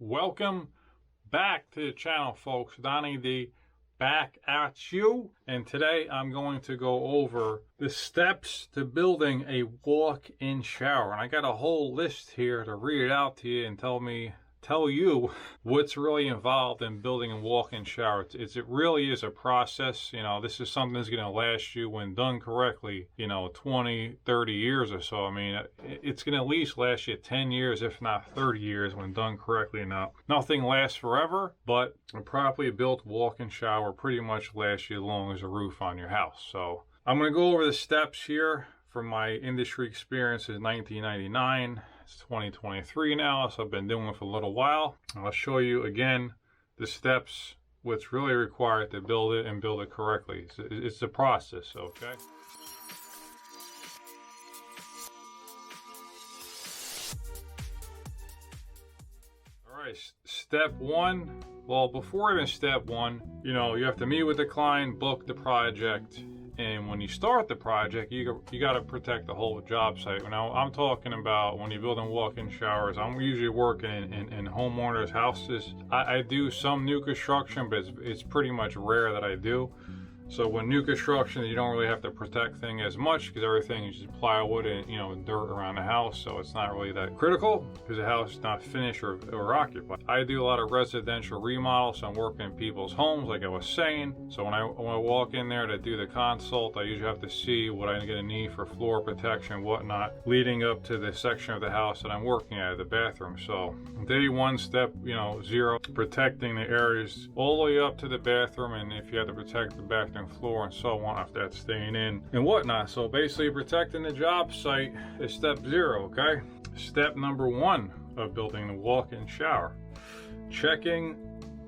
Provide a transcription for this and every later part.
Welcome back to the channel, folks. Donnie D back at you, and today I'm going to go over the steps to building a walk-in shower. And I got a whole list here to read it out to you and tell you what's really involved in building a walk-in shower. It really is a process. You know, this is something that's going to last you, when done correctly, 20, 30 years or so. I mean, it's going to at least last you 10 years, if not 30 years, when done correctly. Now, nothing lasts forever, but a properly built walk-in shower pretty much lasts you as long as a roof on your house. So I'm going to go over the steps here from my industry experience in 1999. It's 2023 now, so I've been doing it for a little while. I'll show you again the steps, what's really required to build it and build it correctly. It's a process, okay? All right, step one. Well, before even step one, you have to meet with the client, book the project. And when you start the project, you got to protect the whole job site. Now, I'm talking about when you're building walk-in showers. I'm usually working in homeowners' houses. I do some new construction, but it's pretty much rare that I do. So when new construction, you don't really have to protect things as much because everything is just plywood and dirt around the house. So it's not really that critical because the house is not finished or occupied. I do a lot of residential remodels, so I'm working in people's homes, like I was saying. So when I walk in there to do the consult, I usually have to see what I'm going to need for floor protection, whatnot, leading up to the section of the house that I'm working at, the bathroom. So day one, step 0, protecting the areas all the way up to the bathroom, and if you have to protect the bathroom floor and so on, if that's staying in and whatnot. So basically protecting the job site is step 0, okay? Step number 1 of building the walk-in shower, checking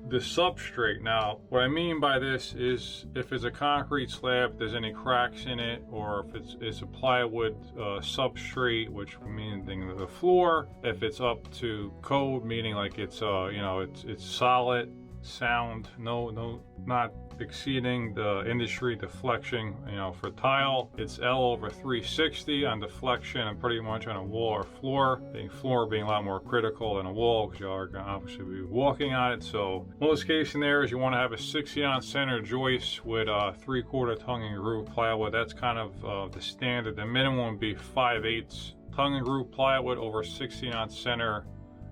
the substrate. Now, what I mean by this is if it's a concrete slab, if there's any cracks in it, or if it's a plywood substrate, which means the floor, if it's up to code, meaning like it's it's solid, sound, no, not exceeding the industry deflection. For tile, it's L/360 on deflection, and pretty much on a wall or floor. The floor being a lot more critical than a wall because you are going to obviously be walking on it. So most case scenarios, you want to have a 60-ounce center joist with a 3/4 tongue and groove plywood. That's kind of the standard. The minimum would be 5/8 tongue and groove plywood over 16-ounce center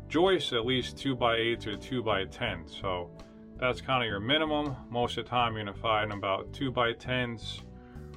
joist, at least 2x8 or 2x10. So that's kind of your minimum. Most of the time you're going to find about 2x10s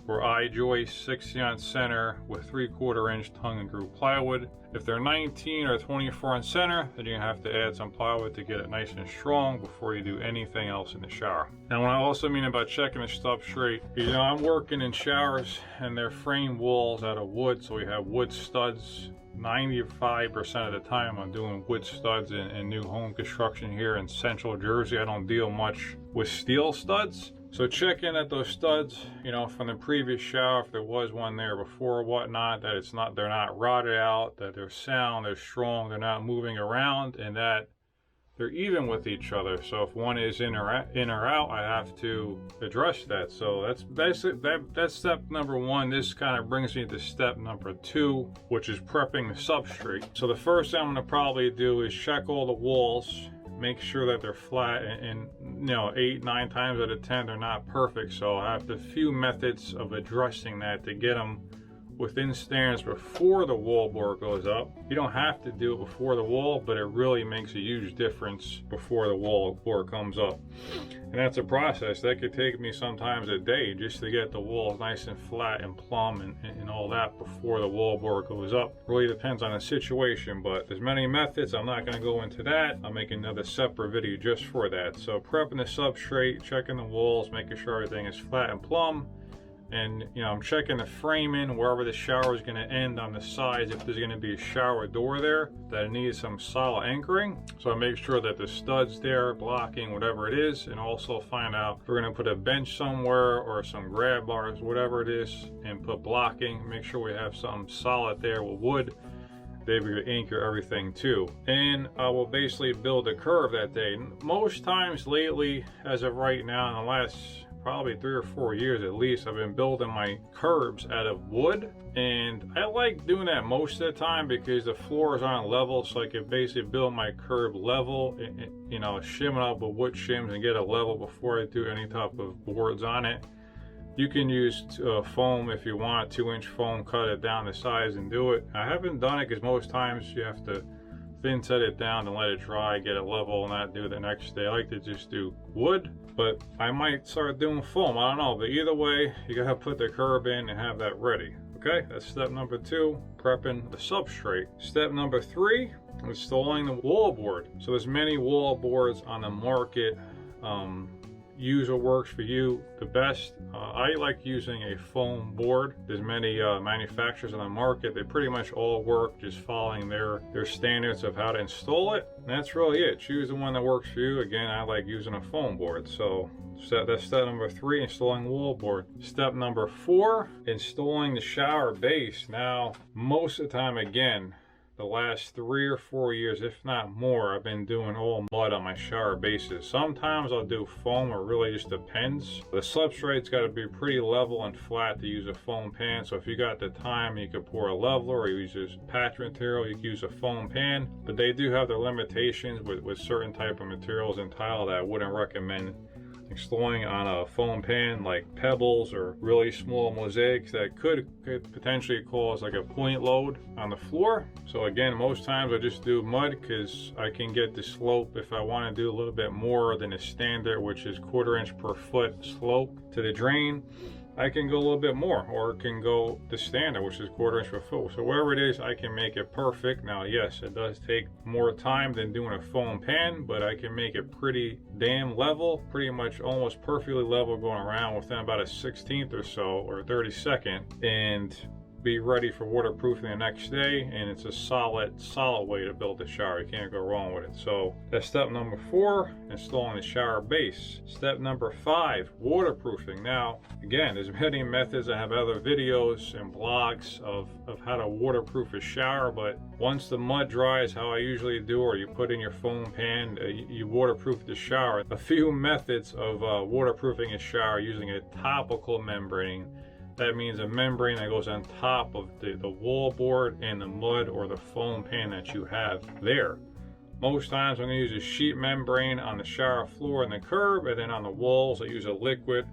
or I-joist, 60-ounce center with 3/4 inch tongue and groove plywood. If they're 19 or 24 inch center, then you're going to have to add some plywood to get it nice and strong before you do anything else in the shower. Now, what I also mean about checking the substrate, I'm working in showers and they're frame walls out of wood, so we have wood studs. 95% of the time I'm doing wood studs in new home construction here in central Jersey. I don't deal much with steel studs. So checking at those studs, from the previous shower, if there was one there before or whatnot, that they're not rotted out, that they're sound, they're strong, they're not moving around, and that they're even with each other. So if one is in or out, I have to address that. So that's step number 1. This kind of brings me to step number 2, which is prepping the substrate. So the first thing I'm going to probably do is check all the walls, make sure that they're flat, and 8, 9 times out of 10 they're not perfect. So I have a few methods of addressing that to get them within standards before the wall board goes up. You don't have to do it before the wall, but it really makes a huge difference before the wall board comes up. And that's a process that could take me sometimes a day just to get the walls nice and flat and plumb and all that before the wall board goes up. Really depends on the situation, but there's many methods. I'm not going to go into that. I'll make another separate video just for that. So prepping the substrate, checking the walls, making sure everything is flat and plumb. And I'm checking the framing wherever the shower is going to end on the sides. If there's going to be a shower door there that it needs some solid anchoring, so I make sure that the studs there, blocking whatever it is, and also find out if we're going to put a bench somewhere or some grab bars, whatever it is, and put blocking. Make sure we have something solid there with wood. They will anchor everything too. And I will basically build a curve that day. Most times lately, as of right now, in the last probably 3 or 4 years at least. I've been building my curbs out of wood, and I like doing that most of the time because the floors aren't level, so I can basically build my curb level, you know, shim it up with wood shims and get it level before I do any type of boards on it. You can use foam if you want, 2-inch foam, cut it down to size and do it. I haven't done it because most times you have to thin set it down and let it dry, get it level, and not do it the next day. I like to just do wood, but I might start doing foam, I don't know. But either way, you gotta put the curb in and have that ready. Okay, that's step number 2, prepping the substrate. Step number 3, installing the wall board. So there's many wall boards on the market. Use what works for you the best. I like using a foam board. There's many manufacturers on the market. They pretty much all work just following their standards of how to install it. And that's really it. Choose the one that works for you. Again, I like using a foam board. So that's step number 3, installing wall board. Step number 4, installing the shower base. Now, most of the time, again, the last 3 or 4 years, if not more, I've been doing all mud on my shower bases. Sometimes I'll do foam, it really just depends. The substrate's got to be pretty level and flat to use a foam pan, so if you got the time, you could pour a leveler, or you use this patch material, you can use a foam pan. But they do have their limitations with certain type of materials in tile that I wouldn't recommend installing on a foam pan, like pebbles or really small mosaics that could potentially cause like a point load on the floor. So again, most times I just do mud because I can get the slope if I want to do a little bit more than the standard, which is 1/4 inch per foot slope to the drain. I can go a little bit more, or it can go the standard, which is 1/4 inch per foot. So wherever it is, I can make it perfect. Now, yes, it does take more time than doing a foam pan, but I can make it pretty damn level, pretty much almost perfectly level going around within about a 1/16th or so, or 32nd, and be ready for waterproofing the next day. And it's a solid way to build the shower. You can't go wrong with it. So that's step number 4, installing the shower base. Step number 5, waterproofing. Now again, there's many methods. I have other videos and blogs of how to waterproof a shower, but once the mud dries, how I usually do, or you put in your foam pan, you waterproof the shower. A few methods of waterproofing a shower: using a topical membrane. That means a membrane that goes on top of the wall board and the mud or the foam pan that you have there. Most times I'm going to use a sheet membrane on the shower floor and the curb, and then on the walls I use a liquid,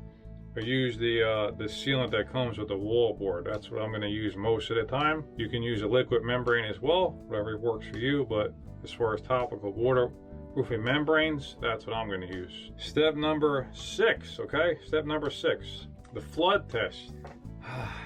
or use the sealant that comes with the wall board. That's what I'm going to use most of the time. You can use a liquid membrane as well, whatever works for you, but as far as topical waterproofing membranes, that's what I'm going to use. Step number 6, okay? Step number 6. The flood test.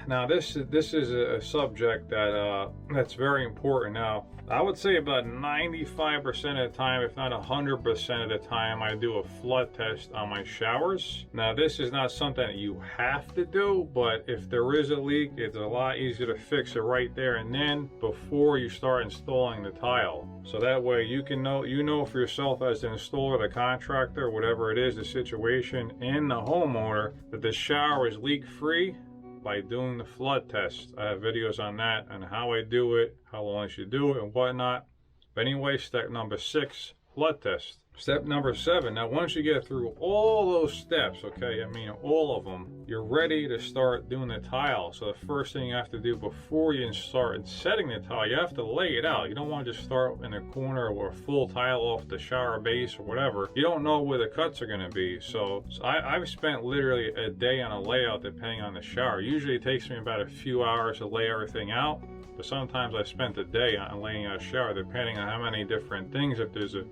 Now this is a subject that's very important. Now I would say about 95% of the time, if not 100% of the time, I do a flood test on my showers. Now this is not something that you have to do, but if there is a leak, it's a lot easier to fix it right there and then before you start installing the tile. So that way you know for yourself as the installer, the contractor, whatever it is, the situation, and the homeowner, that the shower is leak free by doing the flood test. I have videos on that and how I do it, how long I should do it, and whatnot. But anyway, step number 6, flood test. Step number 7. Now once you get through all those steps, okay, I mean all of them, you're ready to start doing the tile. So the first thing you have to do before you start setting the tile, you have to lay it out. You don't want to just start in a corner or a full tile off the shower base or whatever. You don't know where the cuts are going to be. So I've spent literally a day on a layout depending on the shower. Usually it takes me about a few hours to lay everything out, but sometimes I spent a day on laying out a shower depending on how many different things. If there's a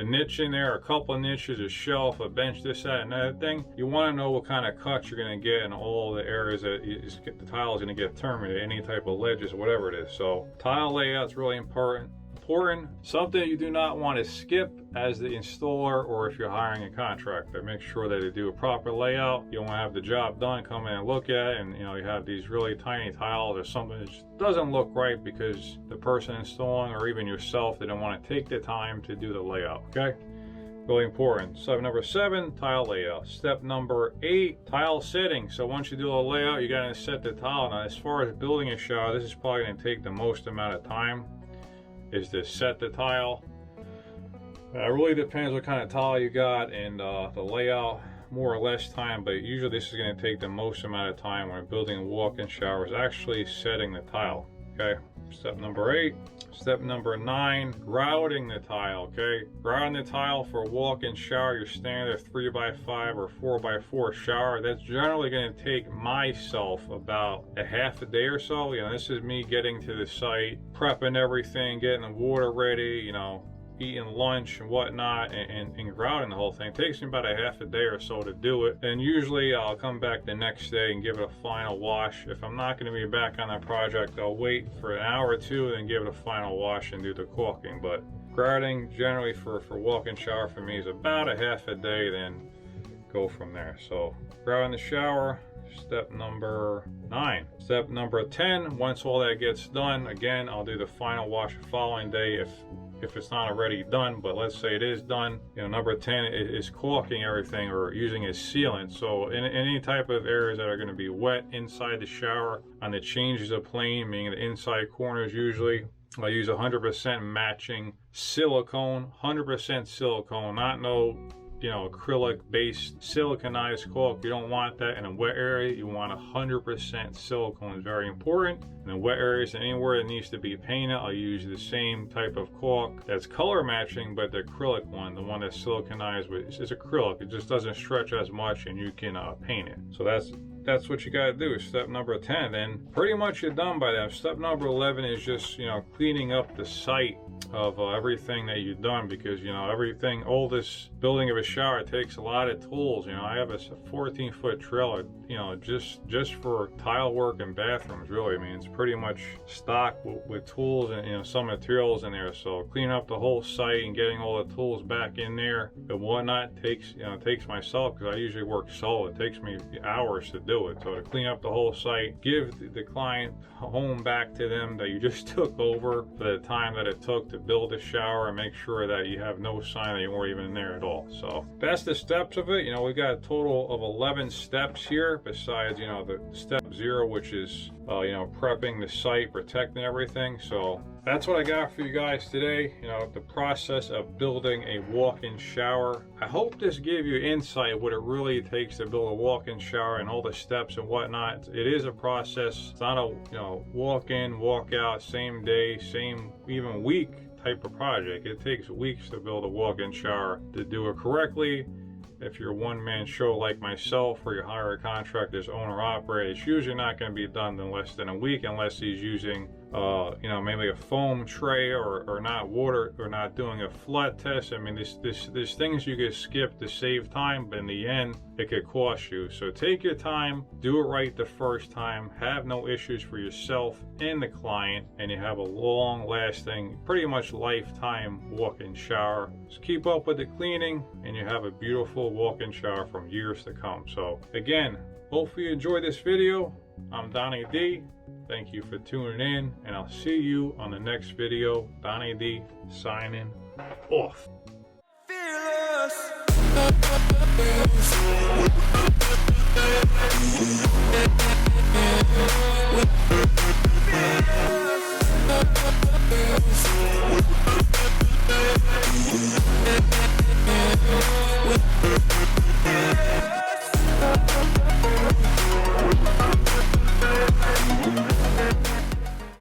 niche in there, a couple of niches, a shelf, a bench, this, that, and that thing. You want to know what kind of cuts you're going to get in all the areas that the tile is going to get terminated, any type of ledges, whatever it is. So tile layout's really important. Something you do not want to skip as the installer, or if you're hiring a contractor. Make sure that they do a proper layout. You don't want to have the job done, come in and look at it, and you have these really tiny tiles or something that just doesn't look right because the person installing, or even yourself, they don't want to take the time to do the layout. Okay, really important. Step number 7, tile layout. Step number 8, tile setting. So once you do a layout, you got to set the tile. Now as far as building a shower, this is probably going to take the most amount of time, is to set the tile. It really depends what kind of tile you got and the layout. more or less time, but usually this is going to take the most amount of time when building a walk-in shower, is actually setting the tile. Okay, step number 8. Step number 9, grouting the tile. Okay, grouting the tile for a walk-in shower, your standard 3x5 or 4x4 shower, that's generally going to take myself about a half a day or so. You know, this is me getting to the site, prepping everything, getting the water ready, you know, eating lunch and whatnot, and grouting the whole thing. It takes me about a half a day or so to do it, and usually I'll come back the next day and give it a final wash. If I'm not going to be back on that project, I'll wait for an hour or two and give it a final wash and do the caulking. But grouting generally for walk-in shower for me is about a half a day, then go from there. So grouting the shower, step number 9. Step number 10, once all that gets done, again, I'll do the final wash the following day if it's not already done, but let's say it is done. You know, number 10 is caulking everything or using a sealant. So in any type of areas that are going to be wet inside the shower, on the changes of plane, meaning the inside corners, usually I use 100% matching silicone, 100% silicone, not no, you know, acrylic based siliconized caulk. You don't want that in a wet area. You want 100% silicone. Is very important. In the wet areas, anywhere that needs to be painted, I'll use the same type of caulk that's color matching, but the acrylic one, the one that's siliconized with, is acrylic. It just doesn't stretch as much, and you can paint it. So that's what you got to do. Step number 10. Then pretty much you're done by that. Step number 11 is just, you know, cleaning up the site of everything that you've done, because, you know, everything, all this building of a shower takes a lot of tools. You know, I have a 14-foot trailer, you know, just for tile work and bathrooms, really. I mean, it's pretty much stocked with tools and, you know, some materials in there. So cleaning up the whole site and getting all the tools back in there and whatnot takes, you know, takes myself, because I usually work solo. It takes me hours to do it. So to clean up the whole site, give the client home back to them that you just took over for the time that it took to build a shower, and make sure that you have no sign that you weren't even there at all. So that's the steps of it. You know, we got a total of 11 steps here, besides, you know, the step 0, which is you know, prepping the site, protecting everything. So that's what I got for you guys today. You know, the process of building a walk-in shower. I hope this gave you insight what it really takes to build a walk-in shower and all the steps and whatnot. It is a process. It's not a, you know, walk in, walk out, same day, same even week type of project. It takes weeks to build a walk-in shower. To do it correctly, if you're a one-man show like myself, or you hire a contractor as owner-operator, it's usually not going to be done in less than a week, unless he's using you know, maybe a foam tray, or not water, or not doing a flood test. I mean, there's things you could skip to save time, but in the end it could cost you. So take your time, do it right the first time, have no issues for yourself and the client, and you have a long-lasting, pretty much lifetime walk-in shower. Just keep up with the cleaning and you have a beautiful walk-in shower from years to come. So again, hopefully you enjoyed this video. I'm Donnie D. Thank you for tuning in, and I'll see you on the next video. Donnie D signing off. Fearless.